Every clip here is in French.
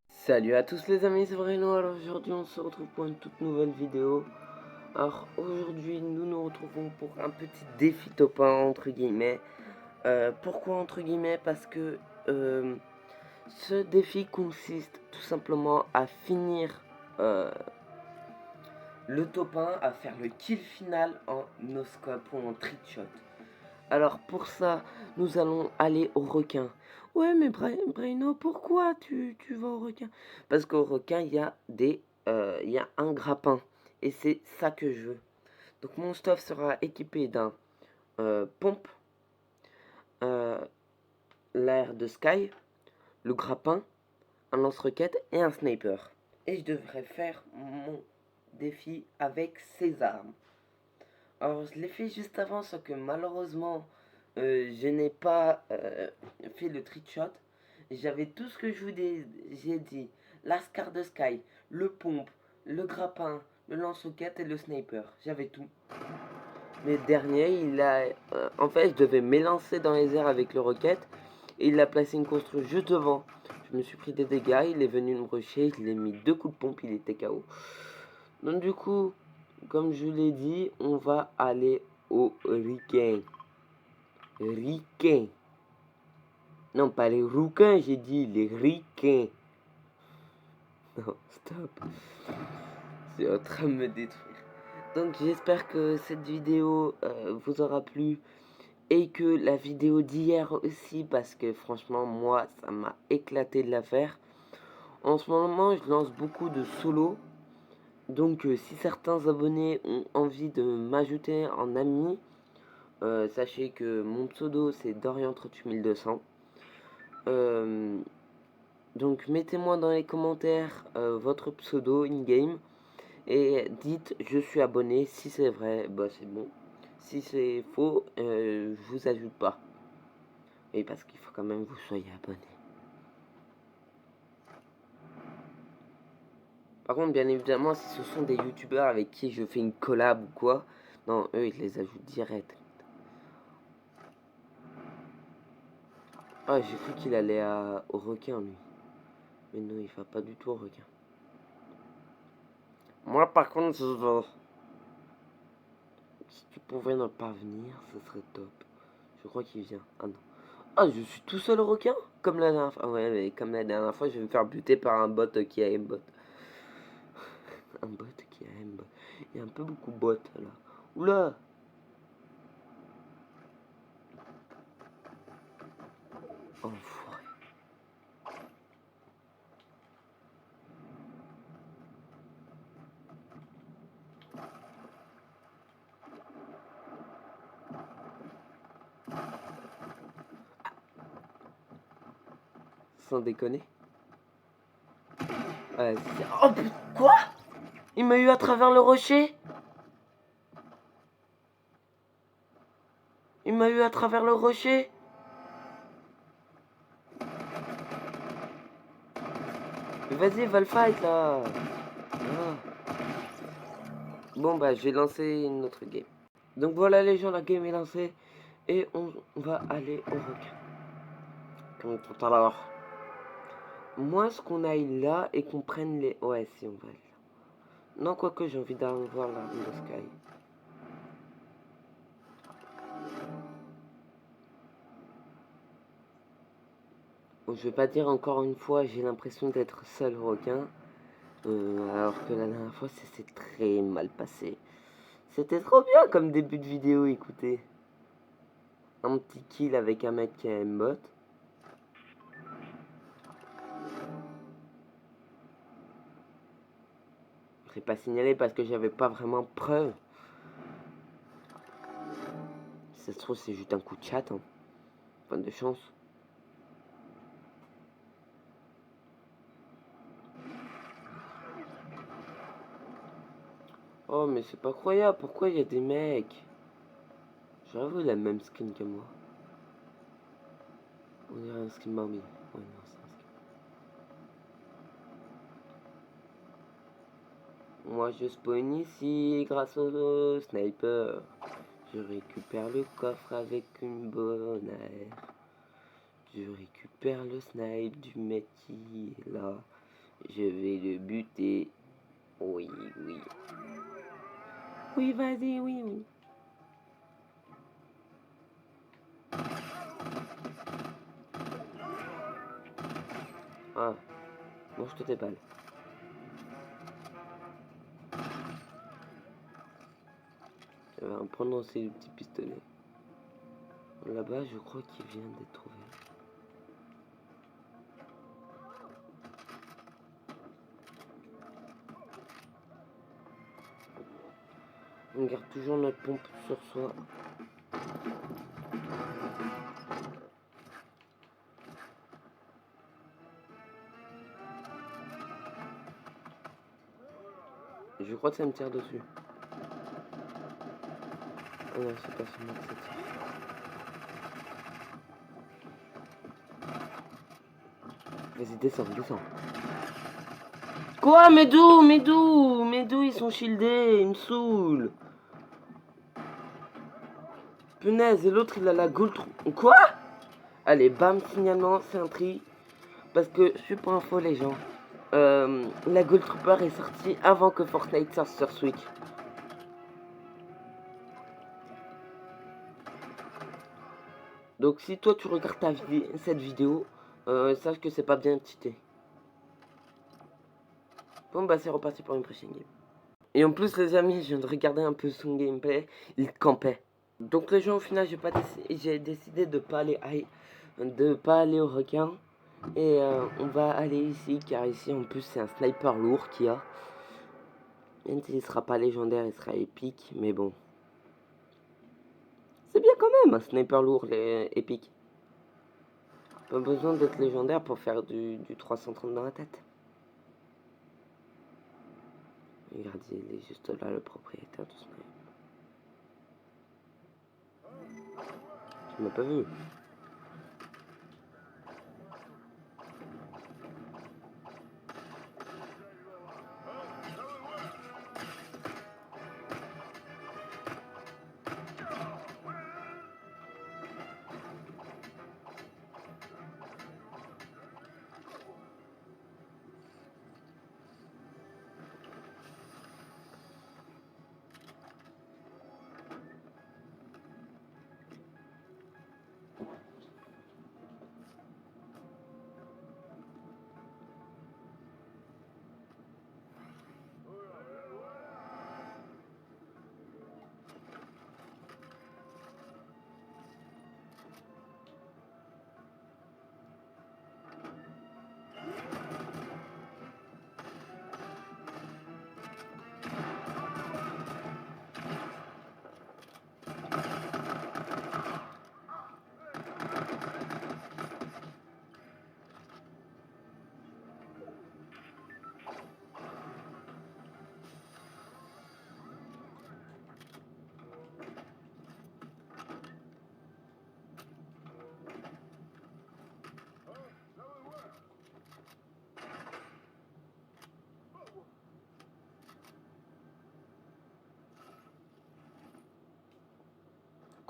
Salut à tous les amis, c'est Bruno. Alors aujourd'hui on se retrouve pour une toute nouvelle vidéo. Alors aujourd'hui nous nous retrouvons pour un petit défi top 1 entre guillemets. Pourquoi entre guillemets? Parce que ce défi consiste tout simplement à finir le top 1, à faire le kill final en no-scope ou en trick shot. Alors pour ça, nous allons aller au requin. Ouais, mais Braino, pourquoi tu vas au requin? Parce qu'au requin, il y a un grappin. Et c'est ça que je veux. Donc mon stuff sera équipé d'un pompe, l'air de Sky, le grappin, un lance-roquette et un sniper. Et je devrais faire mon défi avec ces armes. Alors je l'ai fait juste avant, sauf que malheureusement je n'ai pas fait le trick shot. J'avais tout ce que je vous j'ai dit. La Scar de Sky, le pompe, le grappin, le lance-roquette et le sniper. J'avais tout. Mais dernier, en fait, je devais m'élancer dans les airs avec le roquette. Et il a placé une construction juste devant. Je me suis pris des dégâts, il est venu me rusher, il a mis 2 coups de pompe, il était KO. Donc du coup, comme je l'ai dit, on va aller au requin. Riquin. Non, pas les rouquins, j'ai dit les riquins. Non, stop. C'est en train de me détruire. Donc j'espère que cette vidéo vous aura plu. Et que la vidéo d'hier aussi, parce que franchement, moi, ça m'a éclaté de la faire. En ce moment, je lance beaucoup de solo. Donc si certains abonnés ont envie de m'ajouter en ami, sachez que mon pseudo c'est Dorian38200. Donc mettez-moi dans les commentaires votre pseudo in-game et dites je suis abonné. Si c'est vrai, bah c'est bon. Si c'est faux, je vous ajoute pas. Et parce qu'il faut quand même que vous soyez abonné. Par contre, bien évidemment, si ce sont des youtubeurs avec qui je fais une collab ou quoi, non, eux ils les ajoutent direct. Ah, j'ai cru qu'il allait au requin, lui. Mais non, il va pas du tout au requin. Moi, par contre, je veux. Si tu pouvais ne pas venir, ce serait top. Je crois qu'il vient. Ah non. Ah, je suis tout seul au requin? Comme la dernière fois. Ouais, mais comme la dernière fois, je vais me faire buter par un bot qui a aimbot. Un bot qui a aimbot. Il y a un peu beaucoup de bots, là. Oula! Enfoiré. Sans déconner. Ouais, oh, quoi? Il m'a eu à travers le rocher? Il m'a eu à travers le rocher? Vas-y, va le fight là. Ah. Bon bah je vais lancer une autre game. Donc voilà les gens, la game est lancée. Et on va aller au requin. Comme tout à l'heure. Moi ce qu'on aille là et qu'on prenne les... Ouais si on va aller là. Non quoique j'ai envie d'aller voir la rue de Sky. Bon, je vais pas dire encore une fois, j'ai l'impression d'être seul au requin. Alors que la dernière fois ça s'est très mal passé. C'était trop bien comme début de vidéo, écoutez. Un petit kill avec un mec qui a un bot. Je l'ai pas signalé parce que j'avais pas vraiment preuve. Si ça se trouve, c'est juste un coup de chat. Hein. Pas de chance. Oh, mais c'est pas croyable. Pourquoi il y a des mecs? J'avoue, il a la même skin que moi. On dirait un skin Barbie. Ouais, non, c'est un skin. Moi, je spawn ici grâce au sniper. Je récupère le coffre avec une bonne air. récupère le snipe du mec qui est là. Je vais le buter. Oui, oui. Oui, vas-y, oui, oui. Ah, mange-toi tes balles. Elle va prendre ses petits pistolets. Là-bas, je crois qu'il vient d'être trouvé. On garde toujours notre pompe sur soi. Je crois que ça me tire dessus. Ah non, c'est pas sur moi que ça tire. Vas-y, descends, descends. Quoi? Mais d'où? Mais d'où? Mais d'où ils sont shieldés? Ils me saoulent. Punaise, et l'autre il a la gold. Quoi? Allez, bam, signalement, c'est un tri. Parce que, je suis pour info les gens. La Gold Trooper est sortie avant que Fortnite sorte sur Switch. Donc si toi tu regardes cette vidéo, sache que c'est pas bien cheaté. Bon bah c'est reparti pour une prochaine game. Et en plus les amis, je viens de regarder un peu son gameplay, il campait. Donc les gens au final j'ai décidé de pas aller au requin. Et on va aller ici car ici en plus c'est un sniper lourd qu'il y a. Même s'il sera pas légendaire, il sera épique, mais bon. C'est bien quand même un sniper lourd épique. Pas besoin d'être légendaire pour faire du 330 dans la tête. Regardez, il est juste là, le propriétaire du sniper. Tu m'as pas vu.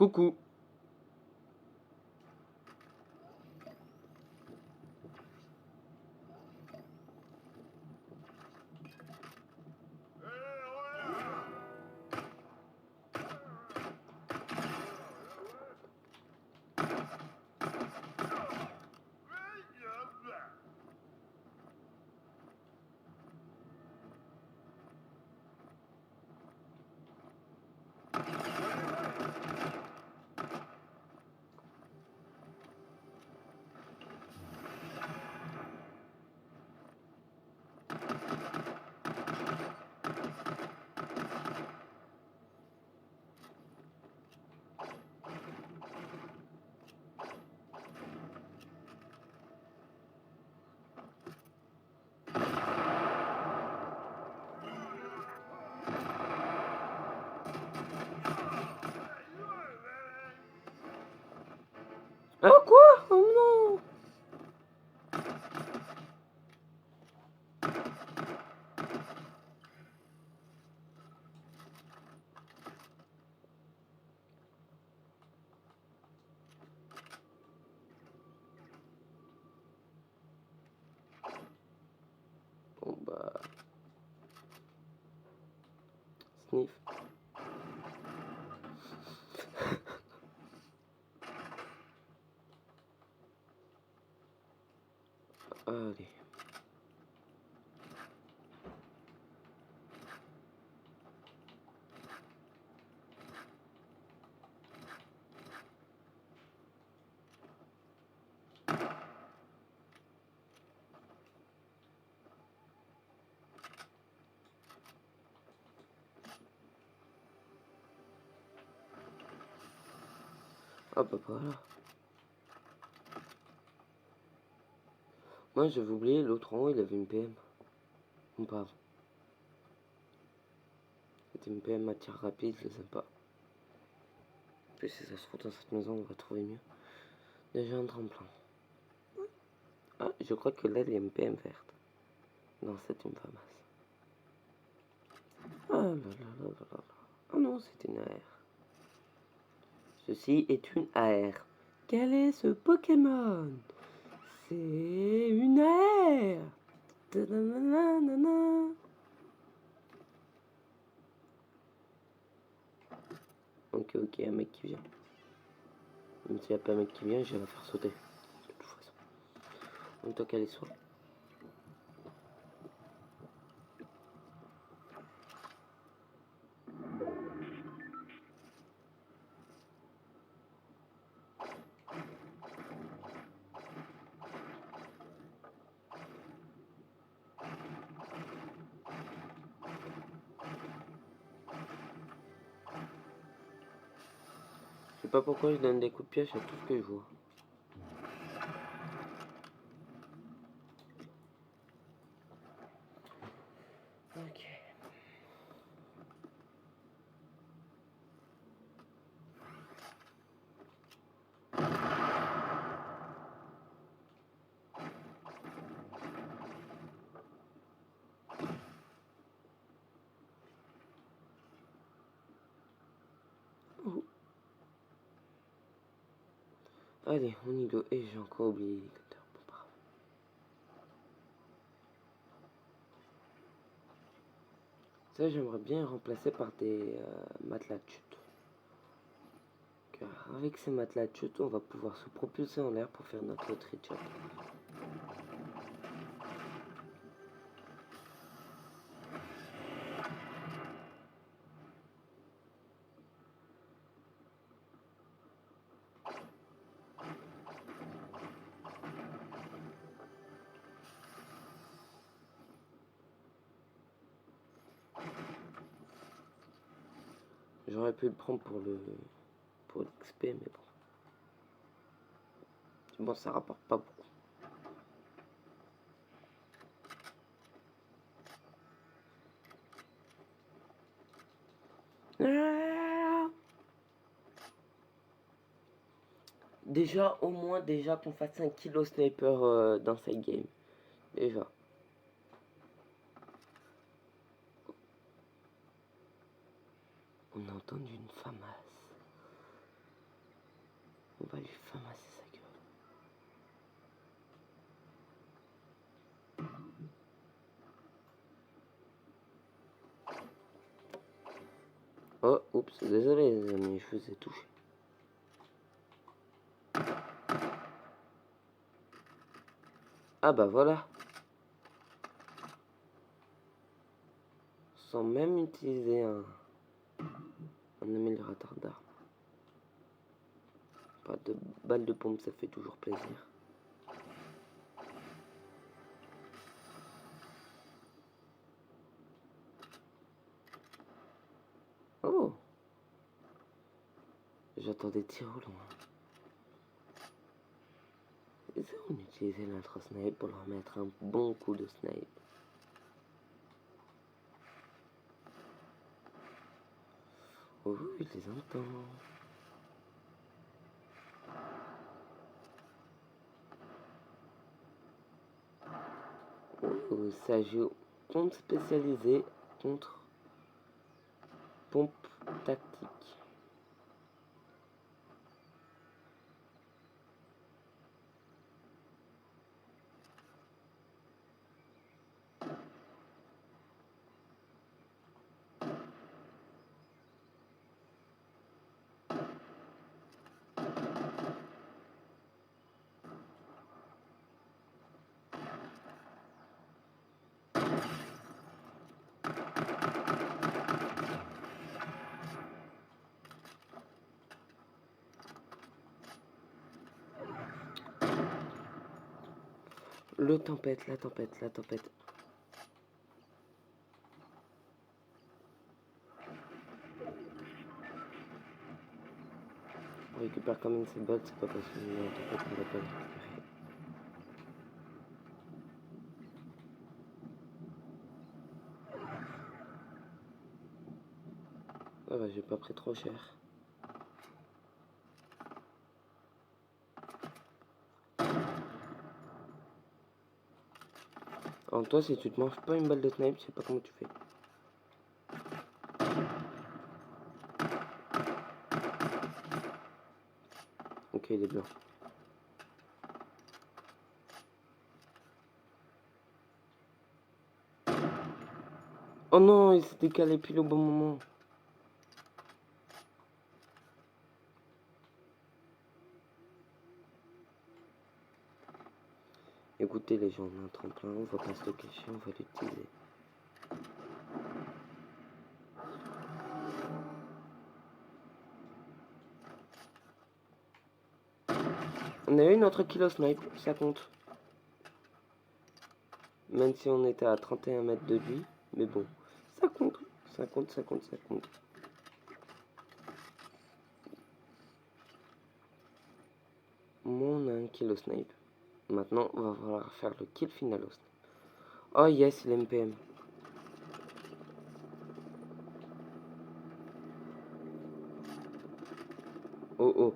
Coucou. Ah quoi? Oh non. Allez. Ah bah voilà. Moi j'avais oublié, l'autre en haut il avait une PM. Ou pas. C'était une PM à tir rapide, je sais pas. Puis si ça se trouve dans cette maison on va trouver mieux. Déjà un tremplin. Ah, je crois que là il y a une PM verte. Non, c'est une famasse. Ah là là là là là. Ah non, c'est une AR. Ceci est une AR. Quel est ce Pokémon? C'est une AR. Ok, ok, un mec qui vient. Même s'il n'y a pas un mec qui vient, je vais la faire sauter. De toute façon. En tant qu'elle est soit. Je sais pas pourquoi je donne des coups de pièce à tout ce que je vois. Ok. Oh. Allez, on y go. Et j'ai encore oublié l'hélicoptère. Bon, pas grave. Ça, j'aimerais bien remplacer par des matelas de chute. Car avec ces matelas de chute, on va pouvoir se propulser en l'air pour faire notre trichot. J'aurais pu le prendre pour l'XP, mais bon. Bon, ça rapporte pas beaucoup. Déjà, au moins, déjà qu'on fasse un kilo sniper dans cette game. Déjà. On a entendu une famasse. On va lui famasser sa gueule. Oh, oups, désolé les amis, je vous ai touché. Ah bah voilà. Sans même utiliser un améliorateur d'armes. Pas de balle de pompe, ça fait toujours plaisir. Oh, j'entends des tirs au loin. Et ça, on utilisait l'intro-snipe pour leur mettre un bon coup de snipe. Oh, je les entends. Oh, ça joue pompe spécialisée contre pompe tactique. La tempête. On récupère quand même ses bottes, c'est pas parce qu'il y a la tempête qu'on va pas les récupérer. Ah bah j'ai pas pris trop cher. Alors toi, si tu te manges pas une balle de snipe, je sais pas comment tu fais. Ok, il est blanc. Oh non, il s'est décalé pile au bon moment. Écoutez les gens, on a un tremplin, on va pas se le cacher, on va l'utiliser. On a eu notre kilo snipe, ça compte. Même si on était à 31 mètres de lui, mais bon, ça compte. Ça compte. Moi, on a un kilo snipe. Maintenant, on va falloir faire le kill final au snipe. Oh yes, l'MPM. Oh oh.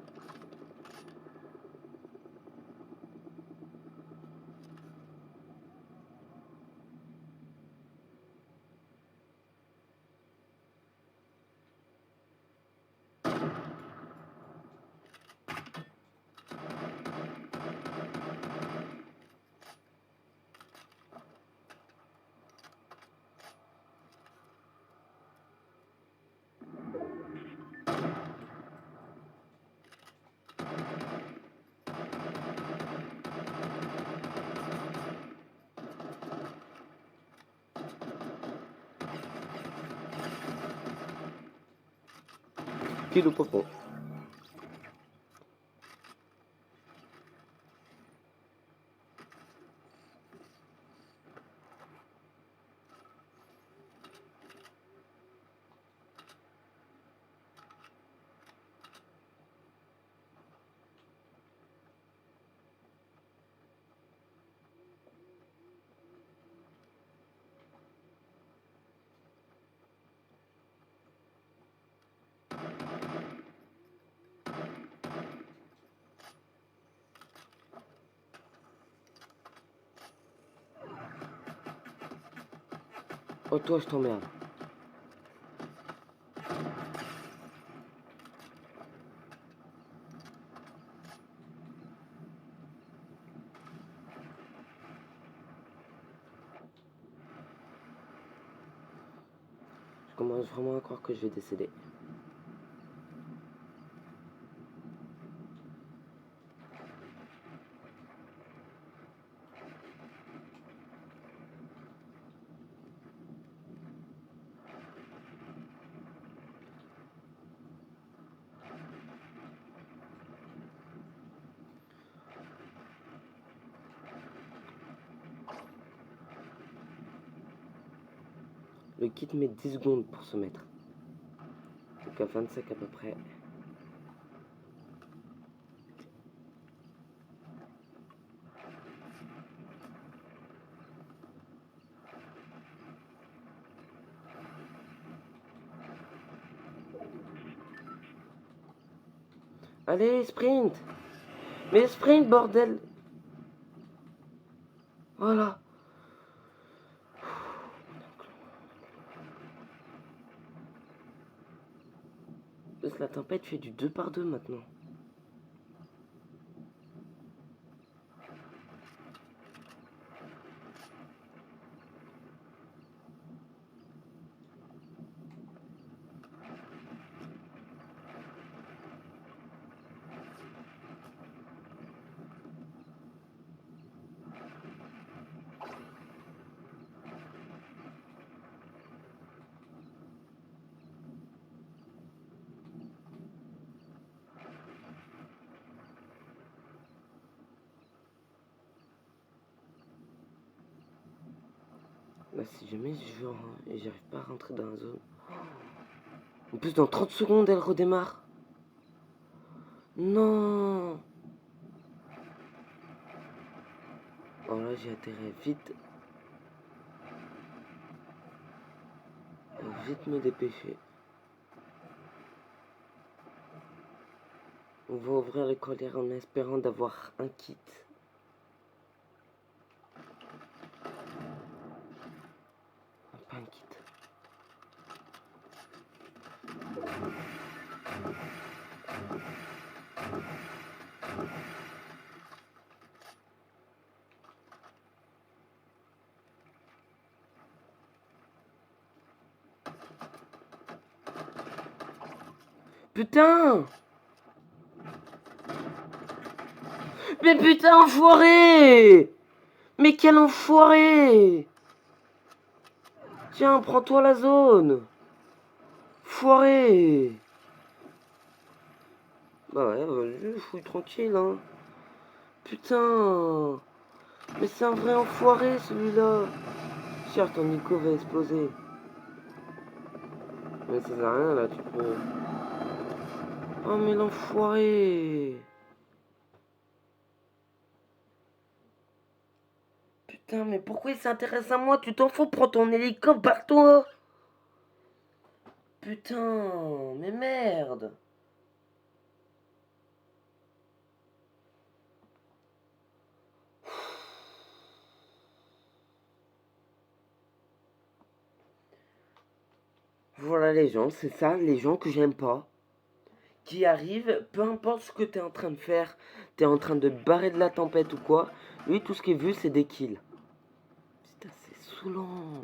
Kilo popon. Oh toi, je t'emmerde. Je commence vraiment à croire que je vais décéder. Le kit met 10 secondes pour se mettre. Donc à 25 à peu près. Allez, sprint! Mais sprint, bordel! Voilà. La tempête fait du 2 par 2 maintenant. Là, si jamais j'arrive pas à rentrer dans la zone. En plus, dans 30 secondes, elle redémarre. Non. Alors là, j'ai intérêt vite me dépêcher. On va ouvrir les collières en espérant d'avoir un kit. Pas un kit. Putain! Mais putain, enfoiré! Mais quel enfoiré! Tiens, prends-toi la zone! Foiré! Bah ouais, vas-y, fouille tranquille, hein. Putain! Mais c'est un vrai enfoiré, celui-là! Certes, ton Nico va exploser. Mais ça sert à rien, là, tu peux... Oh, mais l'enfoiré! Putain, mais pourquoi il s'intéresse à moi? Tu t'en fous, prends ton hélico, barre-toi! Putain, mais merde! Voilà les gens, c'est ça, les gens que j'aime pas. Qui arrivent, peu importe ce que t'es en train de faire, t'es en train de te barrer de la tempête ou quoi, lui tout ce qu'il veut c'est des kills. Putain, c'est saoulant.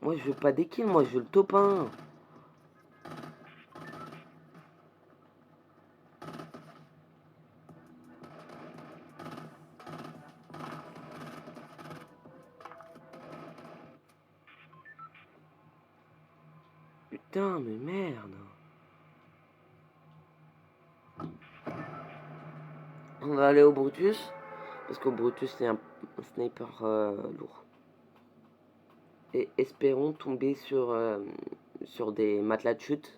Moi je veux pas des kills, moi je veux le top 1. Putain, mais merde. On va aller au Brutus, parce qu'au Brutus c'est un sniper lourd. Et espérons tomber sur des matelas de chute.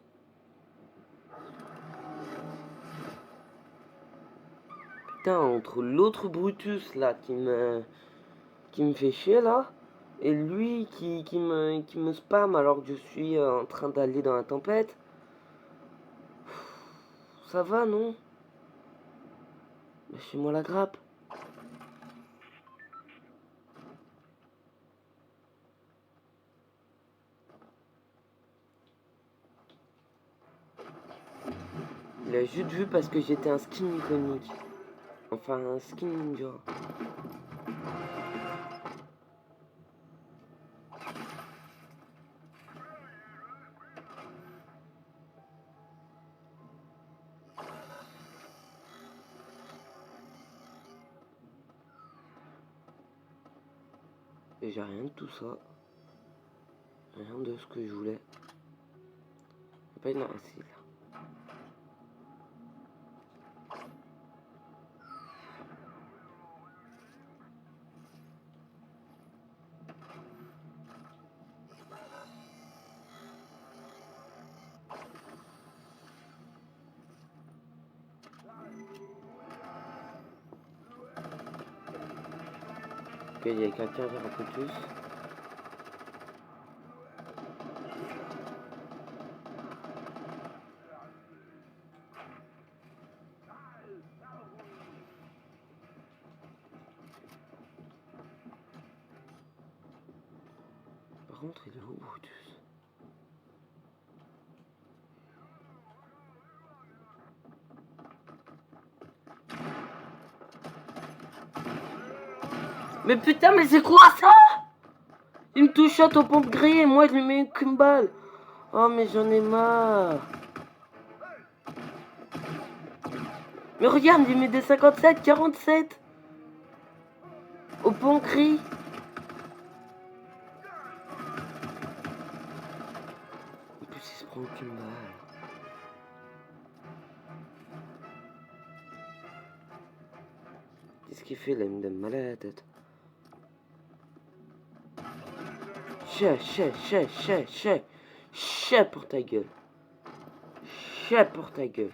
Putain, entre l'autre Brutus là qui me fait chier là, et lui qui me spam alors que je suis en train d'aller dans la tempête. Ça va, non? Lâchez-moi la grappe. Il a juste vu parce que j'étais un skin iconique. Enfin, un skin ninja. Et j'ai rien de tout ça. Rien de ce que je voulais. Pas une racine. Ok, il y a quelqu'un vers un peu plus. Par contre, il est où, Brutus? Mais putain, mais c'est quoi ça? Il me touche au pompe grillé et moi je lui mets qu'une balle. Oh, mais j'en ai marre. Mais regarde, il met des 57, 47. Au pont gris. En plus, il se prend aucune balle. Qu'est-ce qu'il fait là? Il me donne mal à la tête. Chais pour ta gueule. Chais pour ta gueule.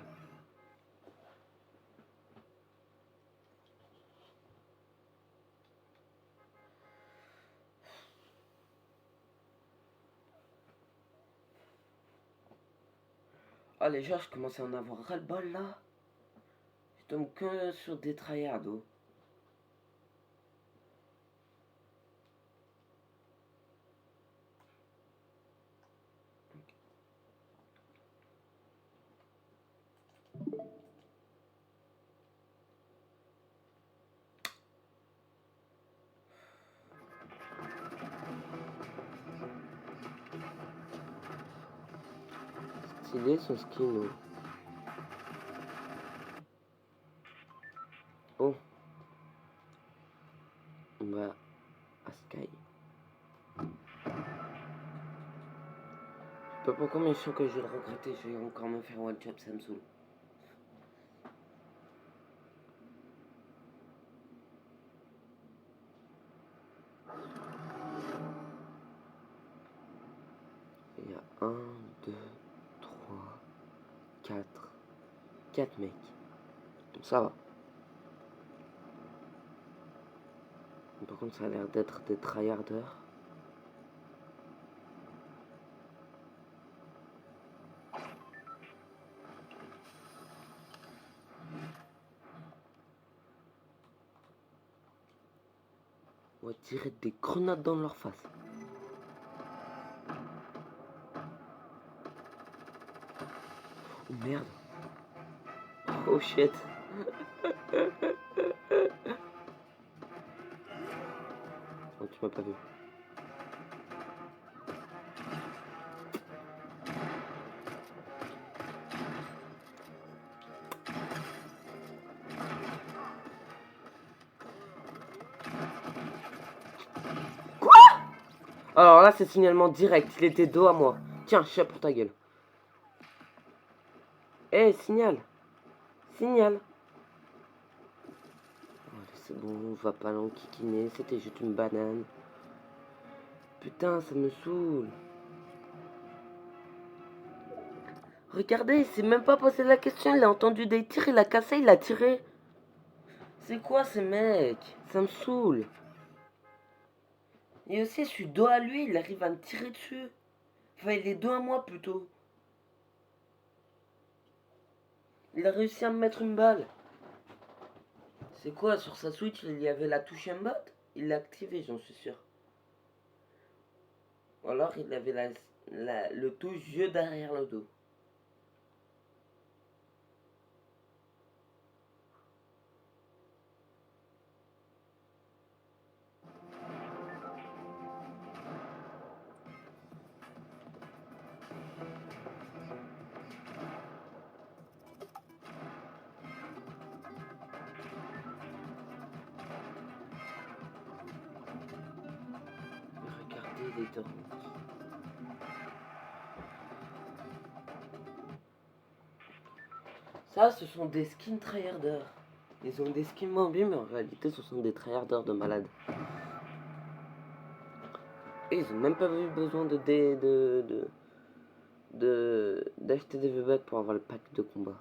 Ah les gens, je commence à en avoir ras-le-bol là. Je tombe que sur des tryhards. Stylé son skin. Oh. On va à Sky. Je sais pas pourquoi, mais je sens que je vais le regretter. Je vais encore me faire one shot, ça me saoule. Il y a 1, 2, 3, 4. 4 mecs. Ça va. Par contre, ça a l'air d'être des tryharders. On va tirer des grenades dans leur face. Oh merde. Oh shit. Oh, tu m'as pas vu. Alors là, c'est signalement direct. Il était dos à moi. Tiens, chat pour ta gueule. Eh, signal. Signal. Allez, c'est bon, on va pas l'enquiquiner. C'était juste une banane. Putain, ça me saoule. Regardez, il s'est même pas posé la question. Il a entendu des tirs, il a cassé, il a tiré. C'est quoi ces mecs? Ça me saoule. Et aussi, je suis dos à lui, il arrive à me tirer dessus. Enfin, il est dos à moi plutôt. Il a réussi à me mettre une balle. C'est quoi, sur sa Switch, il y avait la touche aimbot? Il l'a activée, j'en suis sûr. Ou alors, il avait le touche jeu derrière le dos. Regardez les torrents. Ça, ce sont des skins tryharders. Ils ont des skins Bambi, mais en réalité, ce sont des tryharders de malades. Et ils ont même pas eu besoin d'acheter des V-Bucks pour avoir le pack de combat.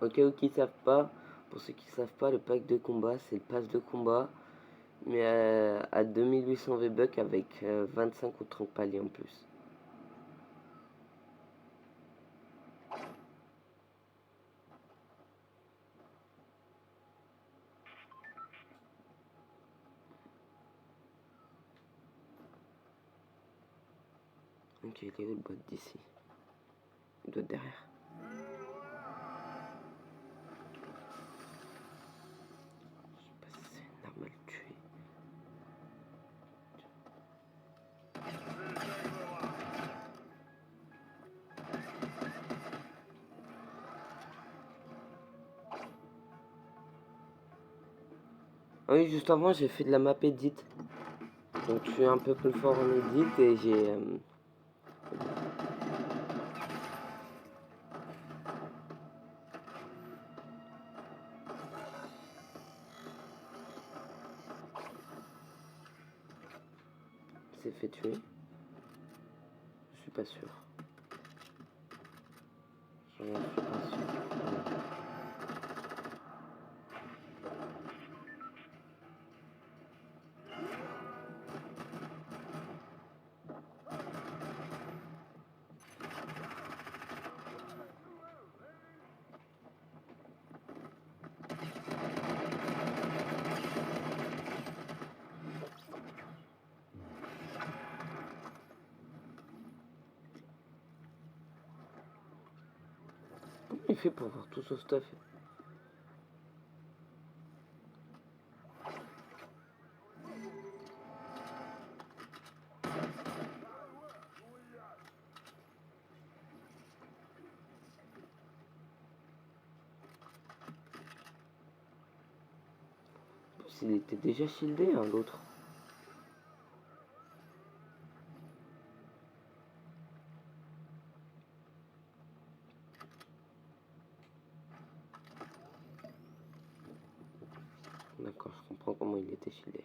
Ok, qui savent pas, pour ceux qui savent pas, le pack de combat, c'est le pass de combat, mais à 2800 V-Bucks avec 25 ou 30 paliers en plus. Ok, il est où le bot d'ici? Il doit être derrière. Je sais pas si c'est une arme à le tuer. Ah oui, juste avant, j'ai fait de la map edit. Donc je suis un peu plus fort en edit et j'ai... s'est fait tuer. Je suis pas sûr. Je suis pas sûr. Comment il fait pour avoir tout ce stuff? Il était déjà shieldé, hein, l'autre. D'accord, je comprends comment il était shieldé.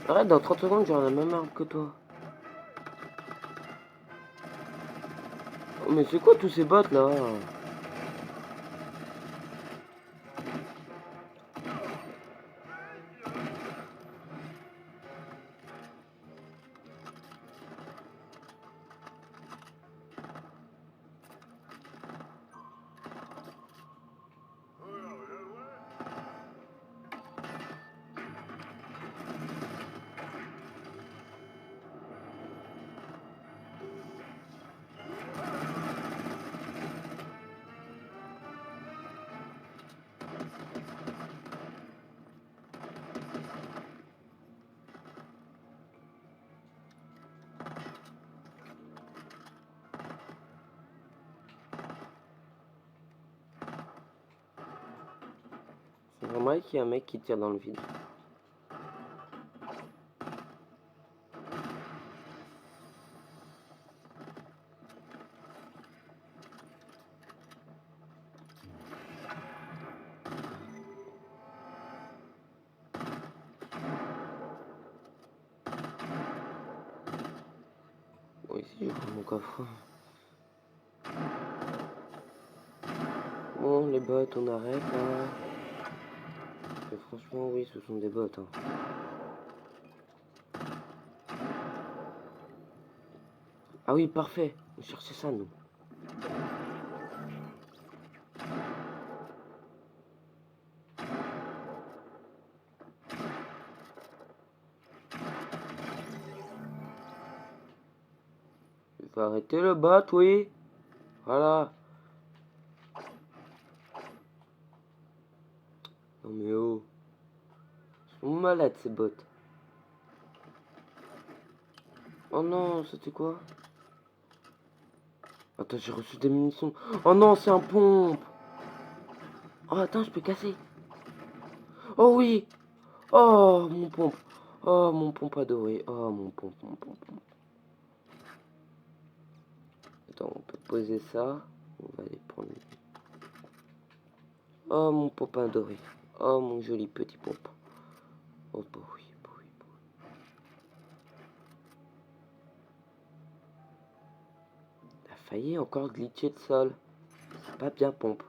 Arrête, dans 30 secondes, j'aurai la même arme que toi. Oh, mais c'est quoi tous ces bots là? C'est normal qu'il y ait un mec qui tire dans le vide. Bon, ici, je prends mon coffre. Bon, les bots, on arrête là. Mais franchement, oui, ce sont des bots. Hein. Ah oui, parfait. On cherchait ça, nous. Il faut arrêter le bot, oui. Voilà. Non mais oh. Ils sont malades, ces bots. Oh non, c'était quoi? Attends, j'ai reçu des munitions. Oh non, c'est un pompe. Oh, attends, je peux casser. Oh oui. Oh, mon pompe. Oh, mon pompe adoré. Oh, mon pompe, mon pompe. Attends, on peut poser ça. On va aller prendre. Oh, mon pompe adoré. Oh, mon joli petit pompe. Oh, bah oui, bah oui, bah oui. Il a failli encore glitcher le sol. C'est pas bien, pompe.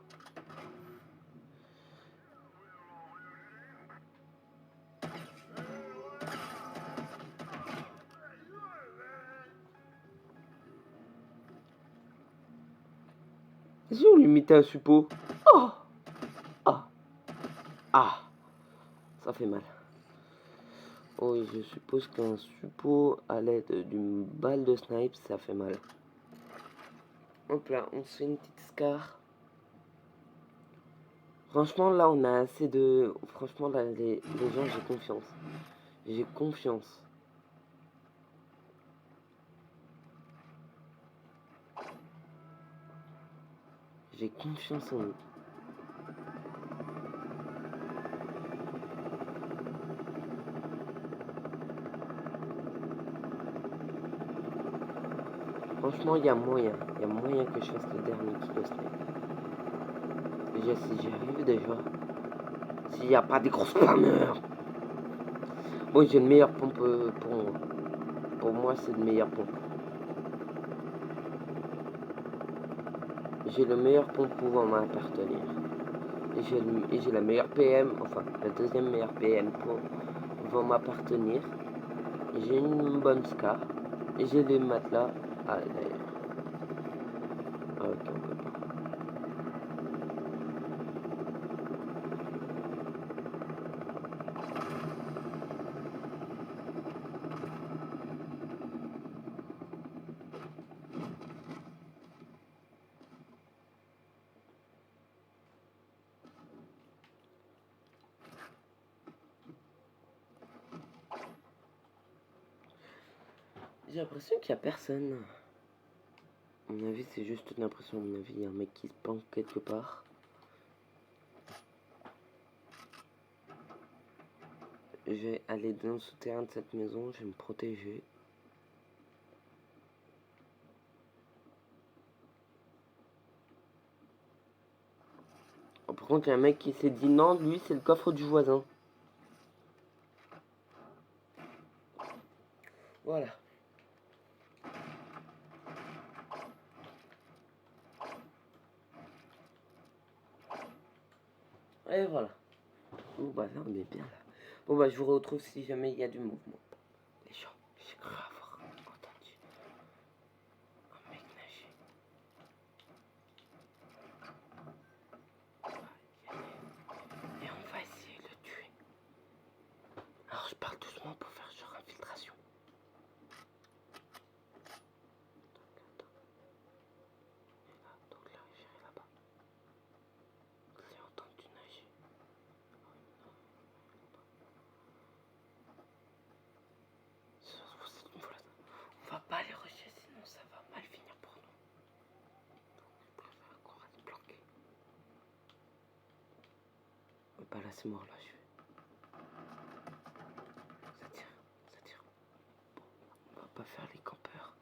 Si on lui mettait un suppôt. Oh. Ah. Ah. Ça fait mal. Oh, je suppose qu'un suppôt à l'aide d'une balle de snipe, ça fait mal. Hop là, on se fait une petite scar. Franchement, là, on a assez de... Franchement, là, les gens, j'ai confiance. J'ai confiance. J'ai confiance en eux. Franchement, il y a moyen. Il y a moyen que je fasse le dernier kilo snipe. Déjà, si j'y arrive déjà. S'il n'y a pas des gros spammers. Bon, j'ai une meilleure pompe pour moi. Pour moi, c'est une meilleure pompe. J'ai le meilleur pompe pouvant m'appartenir. Et j'ai la meilleure PM, enfin, la deuxième meilleure PM pouvant m'appartenir. J'ai une bonne scar. Et j'ai les matelas. Ah, d'ailleurs. Ah, ok, on peut pas. J'ai l'impression qu'il n'y a personne. À mon avis, c'est juste une impression. À mon avis, il y a un mec qui se penche quelque part. Je vais aller dans le souterrain de cette maison. Je vais me protéger. Oh, par contre, il y a un mec qui s'est dit non, lui, c'est le coffre du voisin. Voilà. Et voilà. Bon, bah là, on est bien là. Bon, bah, je vous retrouve si jamais il y a du mouvement. Les gens, j'ai cru avoir entendu un mec nager. Et on va essayer de le tuer. Alors, je parle doucement pour faire genre infiltration. Donc là, j'irai là-bas. J'ai entendu nager. On va pas les rusher, sinon ça va mal finir pour nous. Je préfère qu'on reste planqué. Bah là, c'est mort, là, je vais. Ça tire, ça tire. Bon, on va pas faire les campeurs.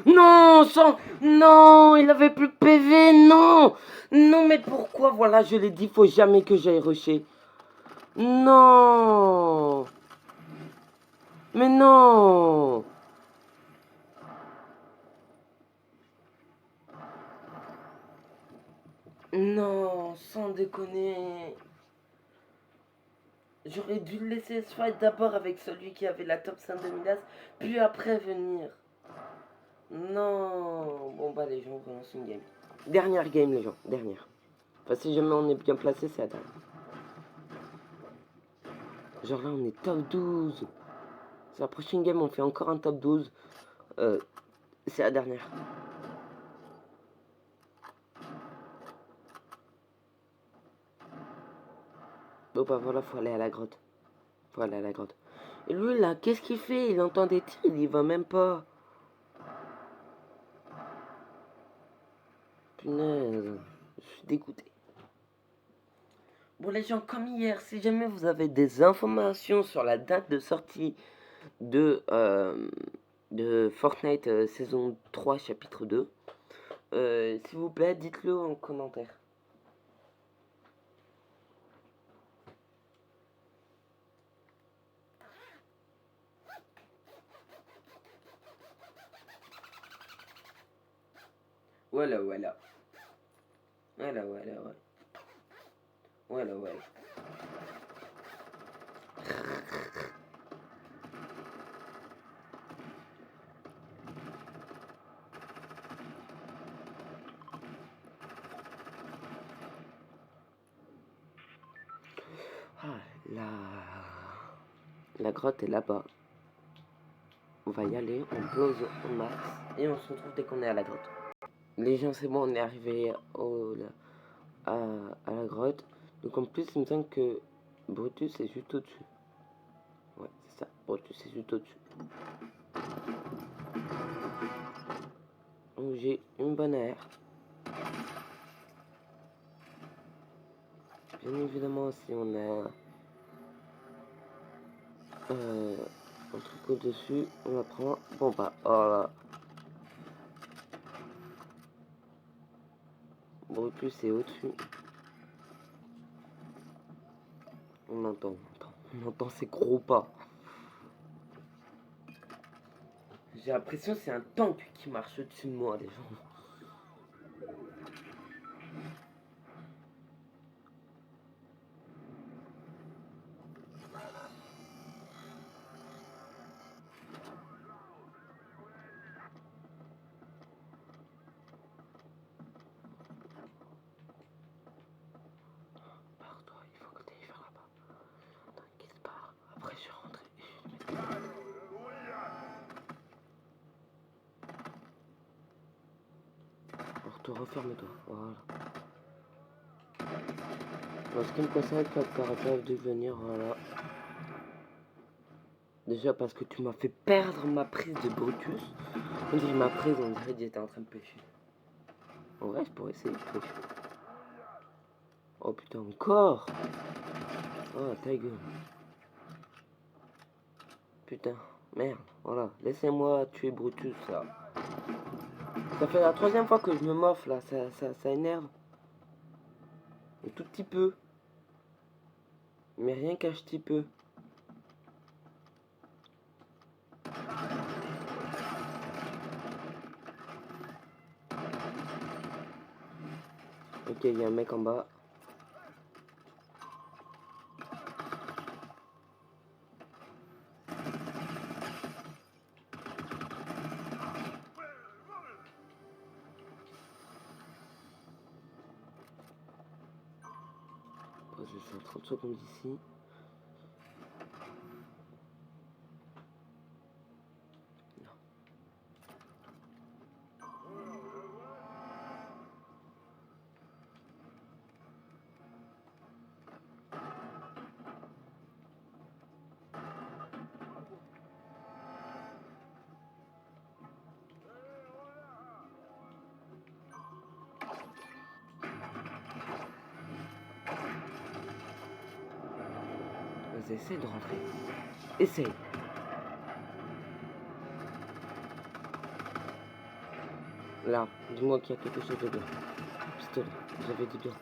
Non, non, il avait plus de PV, non. Non, mais pourquoi? Voilà, je l'ai dit, faut jamais que j'aille rusher. Non. Mais non. Non, sans déconner. J'aurais dû le laisser se fight d'abord avec celui qui avait la top 5 de Midas, puis après venir. Non. Bon bah les gens, on relance une game. Dernière game les gens, dernière. Enfin si jamais on est bien placé, c'est la dernière. Genre là on est top 12. C'est la prochaine game, on fait encore un top 12. C'est la dernière. Bon bah voilà, faut aller à la grotte. Faut aller à la grotte. Et lui là, qu'est-ce qu'il fait? Il entend des tirs, il y va même pas. Punaise, je suis dégoûté. Bon les gens, comme hier, si jamais vous avez des informations sur la date de sortie de Fortnite saison 3 chapitre 2, s'il vous plaît, dites-le en commentaire. Voilà, voilà. Voilà, voilà, ouais. Voilà, ouais. Ah, la grotte est là-bas. On va y aller, on pose au max et on se retrouve dès qu'on est à la grotte. Les gens, c'est bon, on est arrivé à, à la grotte. Donc en plus, il me semble que Brutus est juste au-dessus. Ouais, c'est ça, Brutus est juste au-dessus. Donc j'ai une bonne aire. Bien évidemment aussi, on a un truc au-dessus. On va prendre. Bon bah, voilà. Brutus est au-dessus. On entend, on entend ces gros pas. J'ai l'impression que c'est un tank qui marche au-dessus de moi, les gens. Pars-toi, il faut que tu ailles vers là-bas. T'inquiète pas, après je suis rentré. Alors te referme-toi, voilà. En ce qui me concerne, Capcaraca de venir, voilà. Déjà parce que tu m'as fait perdre ma prise de Brutus. On dirait ma prise, on dirait que j'étais en train de pêcher. En vrai, je pourrais essayer de pêcher. Oh putain, encore. Oh, ta gueule. Putain, merde, voilà. Laissez-moi tuer Brutus, là. Ça fait la troisième fois que je me moffe, là. Ça énerve. Un tout petit peu. Mais rien qu'un petit peu. Ok, il y a un mec en bas. Poser ça 30 secondes ici. Vas-y, essaye de rentrer. Essaye. Là, dis-moi qu'il y a quelque chose de bien. Pistolet, j'avais dit bien.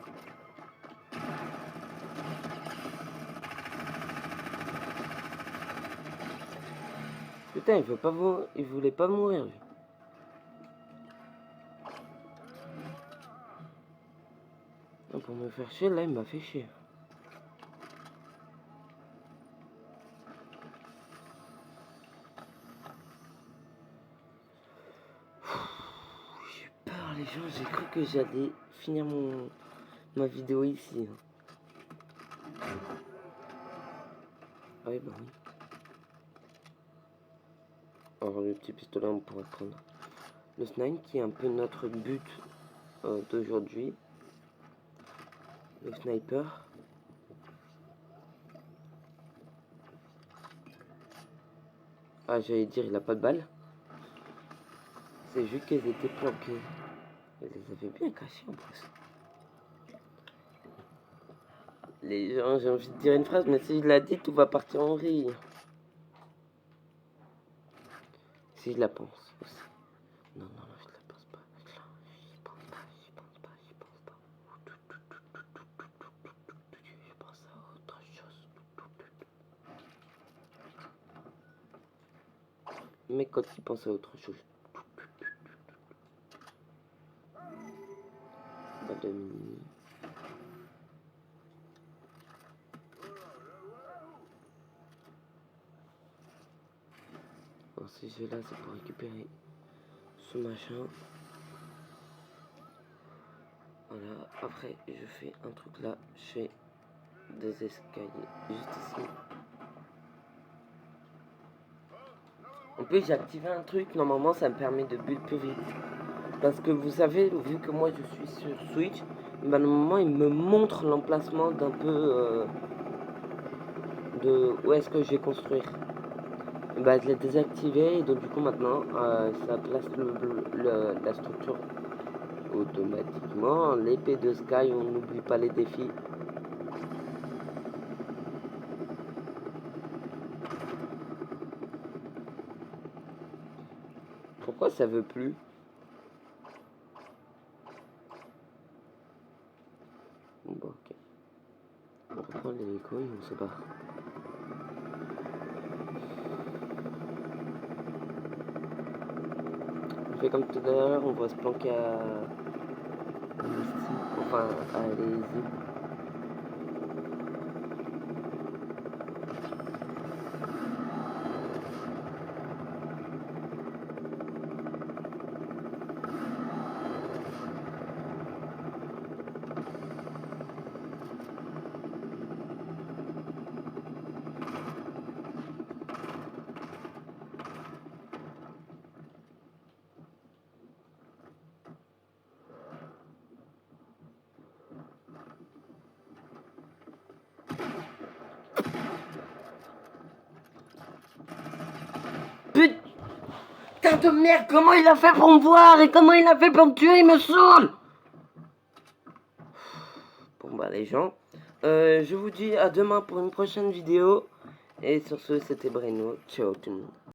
Putain, il voulait pas mourir, lui. Non, pour me faire chier, là, il m'a fait chier. J'ai peur, les gens. J'ai cru que j'allais finir ma vidéo ici. Ah oui, bah oui. Alors, le petit pistolet, on pourrait prendre le snipe, qui est un peu notre but d'aujourd'hui. Le sniper. Ah, j'allais dire, il a pas de balles. C'est juste qu'elles étaient planquées. Elle les avait bien cachées en plus. Les gens, j'ai envie de dire une phrase, mais si je la dis, tout va partir en rire. Si je la pense aussi. Non, non, non, je la pense pas. J'y pense pas, j'y pense pas, j'y pense pas. Je pense à autre chose. Mais quand il pense à autre chose. de minuit. Bon, si je vais là, c'est pour récupérer ce machin. Voilà, après je fais un truc là, je fais des escaliers juste ici. En plus j'ai activé un truc, normalement ça me permet de build plus vite. Parce que vous savez, vu que moi je suis sur Switch, ben normalement il me montre l'emplacement d'un peu de où est-ce que je vais construire. Et ben je l'ai désactivé et donc du coup maintenant ça place la structure automatiquement. L'épée de Sky, on n'oublie pas les défis. Pourquoi ça veut plus? Bon bah ok. On reprend les couilles, on se barre. On fait comme tout à l'heure, on va se planquer ici, enfin allez-y. Putain de merde, comment il a fait pour me voir et comment il a fait pour me tuer, il me saoule. Bon bah les gens, je vous dis à demain pour une prochaine vidéo. Et sur ce, c'était Breno. Ciao tout le monde.